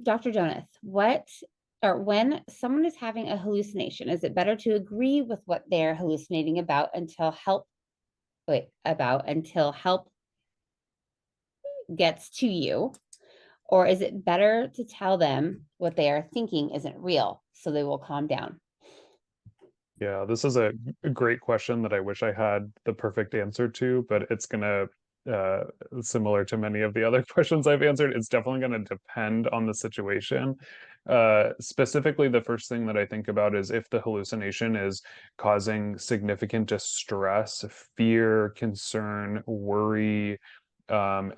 Dr. Jonas, when someone is having a hallucination, is it better to agree with what they're hallucinating about until help gets to you? Or is it better to tell them what they are thinking isn't real so they will calm down? Yeah, this is a great question that I wish I had the perfect answer to, but it's gonna, similar to many of the other questions I've answered, it's definitely gonna depend on the situation. Specifically, the first thing that I think about is if the hallucination is causing significant distress, fear, concern, worry,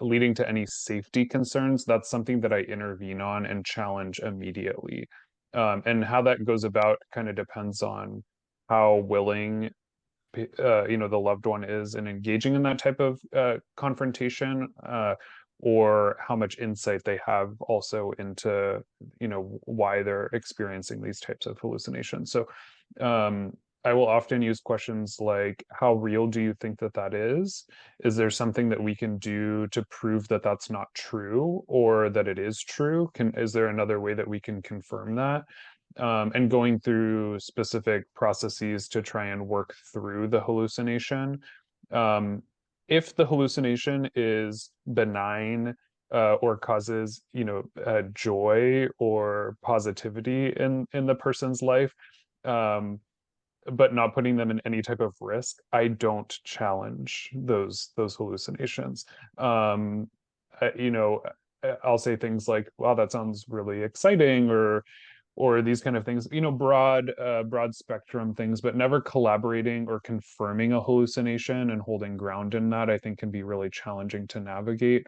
leading to any safety concerns, that's something that I intervene on and challenge immediately. And how that goes about kind of depends on how willing the loved one is in engaging in that type of confrontation, or how much insight they have also into why they're experiencing these types of hallucinations. So um, I will often use questions like, how real do you think that that is? Is there something that we can do to prove that that's not true, or that it is true? Is there another way that we can confirm that? And going through specific processes to try and work through the hallucination. Um, if the hallucination is benign, or causes, joy or positivity in the person's life, but not putting them in any type of risk, I don't challenge those hallucinations. You know, I'll say things like, "Wow, that sounds really exciting," or these kind of things, broad spectrum things, but never collaborating or confirming a hallucination and holding ground in that, I think can be really challenging to navigate.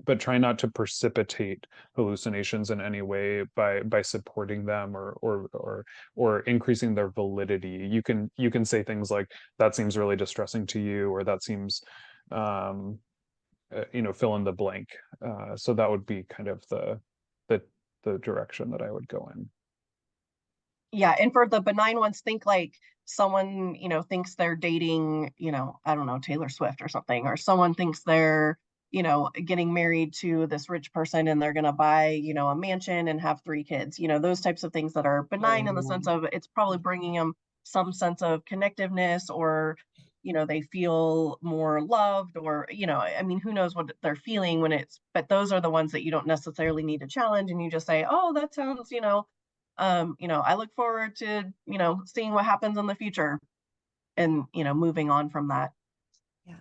But try not to precipitate hallucinations in any way by supporting them, or increasing their validity. You can say things like, that seems really distressing to you, or that seems, um, fill in the blank. So that would be kind of the the direction that I would go in. Yeah, and for the benign ones, think like someone, thinks they're dating, I don't know, Taylor Swift or something, or someone thinks they're, getting married to this rich person and they're gonna buy, a mansion and have 3 kids. Those types of things that are benign in the sense of it's probably bringing them some sense of connectiveness, or, they feel more loved, or, I mean, who knows what they're feeling when but those are the ones that you don't necessarily need to challenge, and you just say, "Oh, that sounds, I look forward to, seeing what happens in the future," and, moving on from that. Yeah.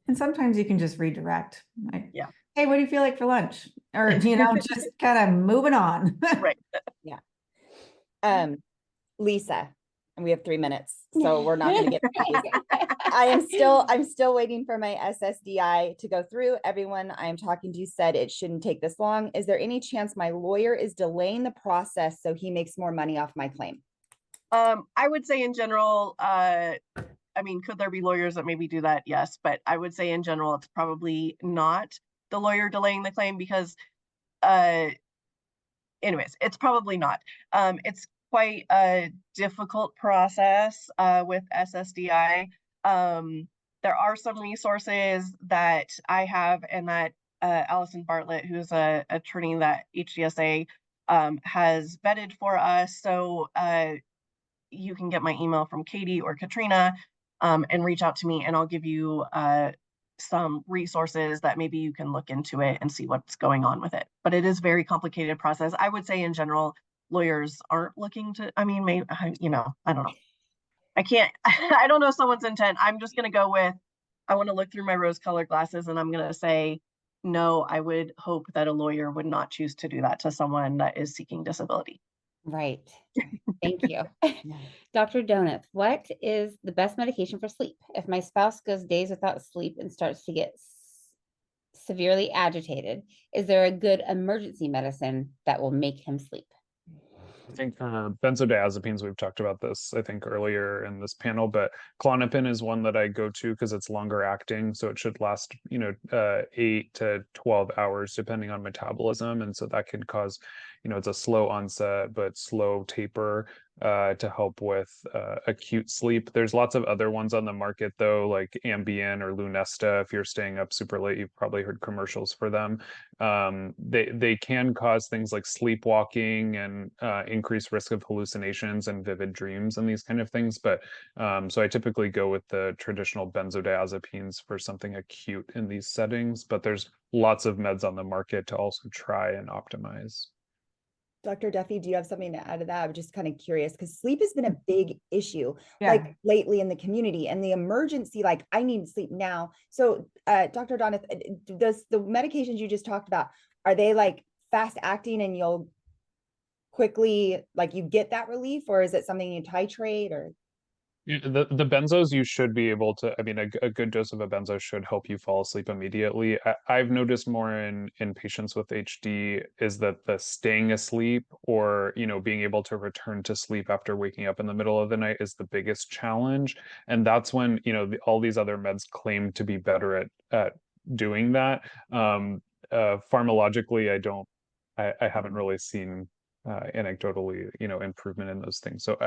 And sometimes you can just redirect, like, Yeah. "Hey, what do you feel like for lunch?" Or, just kind of moving on. Right. Yeah. Lisa, and we have 3 minutes, so we're not going to get crazy. I'm still waiting for my SSDI to go through. Everyone I'm talking to said it shouldn't take this long. Is there any chance my lawyer is delaying the process so he makes more money off my claim? I would say in general, I mean, could there be lawyers that maybe do that? Yes, but I would say in general, it's probably not the lawyer delaying the claim, because, uh, anyways, it's probably not. It's quite a difficult process with SSDI. There are some resources that I have, and that Allison Bartlett, who's a attorney that HDSA has vetted for us. So you can get my email from Katie or Katrina, and reach out to me, and I'll give you some resources that maybe you can look into it and see what's going on with it. But it is a very complicated process. I would say in general, lawyers aren't looking to, I mean, maybe, I don't know. I can't, I don't know someone's intent. I'm just going to go with, I want to look through my rose colored glasses, and I'm going to say, no, I would hope that a lawyer would not choose to do that to someone that is seeking disability. Right. Thank you. Dr. Donuts, what is the best medication for sleep? If my spouse goes days without sleep and starts to get severely agitated, is there a good emergency medicine that will make him sleep? I think benzodiazepines, we've talked about this, I think, earlier in this panel, but Klonopin is one that I go to because it's longer acting. So it should last, 8 to 12 hours, depending on metabolism. And so that can cause, it's a slow onset, but slow taper. to help with acute sleep. There's lots of other ones on the market though, like Ambien or Lunesta. If you're staying up super late, you've probably heard commercials for them. They can cause things like sleepwalking and increased risk of hallucinations and vivid dreams and these kind of things. But so I typically go with the traditional benzodiazepines for something acute in these settings, but there's lots of meds on the market to also try and optimize. Dr. Duffy, do you have something to add to that? I'm just kind of curious because sleep has been a big issue Yeah. like lately in the community, and the emergency, like I need sleep now. So Dr. Donath, does the medications you just talked about, are they like fast acting and you'll quickly, like you get that relief, or is it something you titrate or? The benzos, you should be able to, I mean, a good dose of a benzo should help you fall asleep immediately. I've noticed more in patients with HD is that the staying asleep or, you know, being able to return to sleep after waking up in the middle of the night is the biggest challenge. And that's when, you know, all these other meds claim to be better at doing that. Pharmacologically, I haven't really seen anecdotally, you know, improvement in those things. So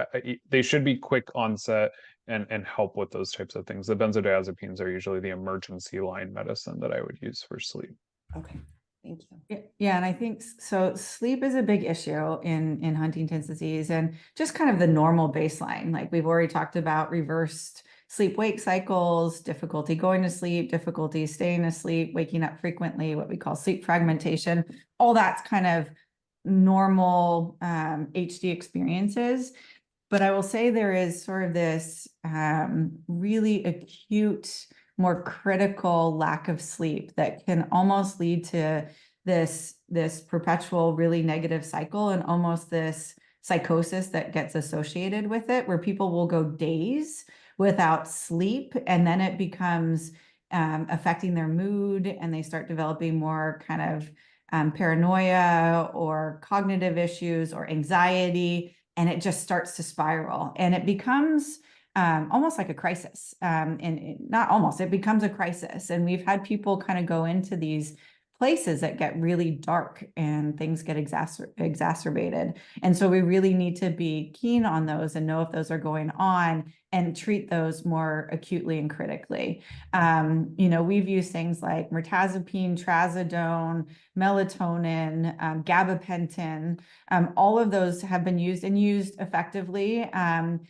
they should be quick onset and help with those types of things. The benzodiazepines are usually the emergency line medicine that I would use for sleep. Okay, thank you. Yeah, and I think so. Sleep is a big issue in Huntington's disease, and just kind of the normal baseline. Like we've already talked about reversed sleep-wake cycles, difficulty going to sleep, difficulty staying asleep, waking up frequently, what we call sleep fragmentation. All that's kind of normal HD experiences. But I will say there is sort of this really acute, more critical lack of sleep that can almost lead to this perpetual really negative cycle and almost this psychosis that gets associated with it, where people will go days without sleep, and then it becomes affecting their mood, and they start developing more kind of paranoia or cognitive issues or anxiety, and it just starts to spiral, and it becomes almost like a crisis. And not almost, it becomes a crisis. And we've had people kind of go into these places that get really dark and things get exacerbated. And so we really need to be keen on those and know if those are going on and treat those more acutely and critically. You know, we've used things like mirtazapine, trazodone, melatonin, gabapentin. All of those have been used and used effectively. And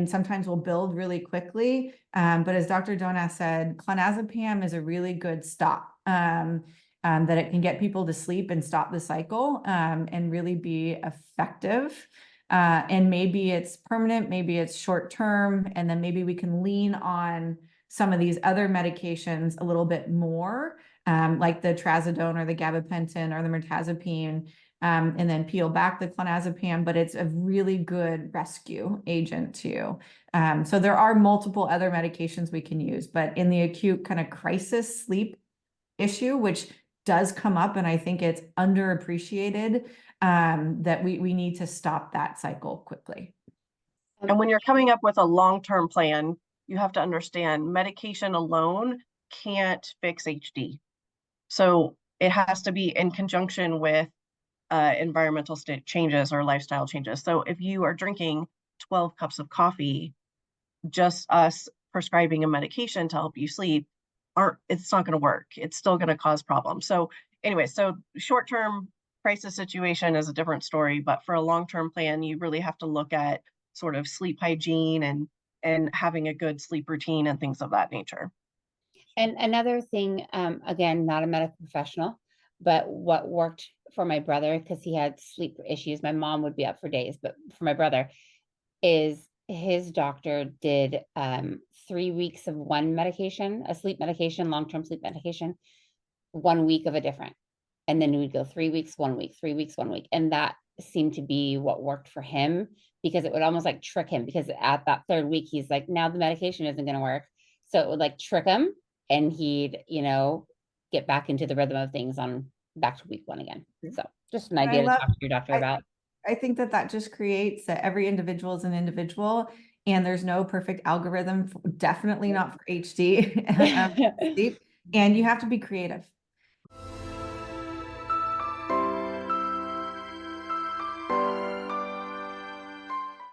sometimes will build really quickly. But as Dr. Donath said, clonazepam is a really good stop. That it can get people to sleep and stop the cycle and really be effective. And maybe it's permanent, maybe it's short term, and then maybe we can lean on some of these other medications a little bit more, like the trazodone or the gabapentin or the mirtazapine, and then peel back the clonazepam, but it's a really good rescue agent too. So there are multiple other medications we can use, but in the acute kind of crisis sleep issue, which does come up, and I think it's underappreciated, that we need to stop that cycle quickly. And when you're coming up with a long-term plan, you have to understand medication alone can't fix HD. So it has to be in conjunction with environmental changes or lifestyle changes. So if you are drinking 12 cups of coffee, just us prescribing a medication to help you sleep, it's not going to work. It's still going to cause problems. So anyway, so short-term crisis situation is a different story, but for a long-term plan, you really have to look at sort of sleep hygiene and having a good sleep routine and things of that nature. And another thing, again, not a medical professional, but what worked for my brother, because he had sleep issues, my mom would be up for days, but for my brother, is his doctor did 3 weeks of one medication, a sleep medication, long-term sleep medication, 1 week of a different. And then we'd go 3 weeks, 1 week, 3 weeks, 1 week. And that seemed to be what worked for him, because it would almost like trick him, because at that third week, he's like, now the medication isn't going to work. So it would like trick him, and he'd, you know, get back into the rhythm of things on back to week one again. So just an idea to talk to your doctor about. I think that just creates that every individual is an individual, and there's no perfect algorithm, definitely not for HD. And you have to be creative.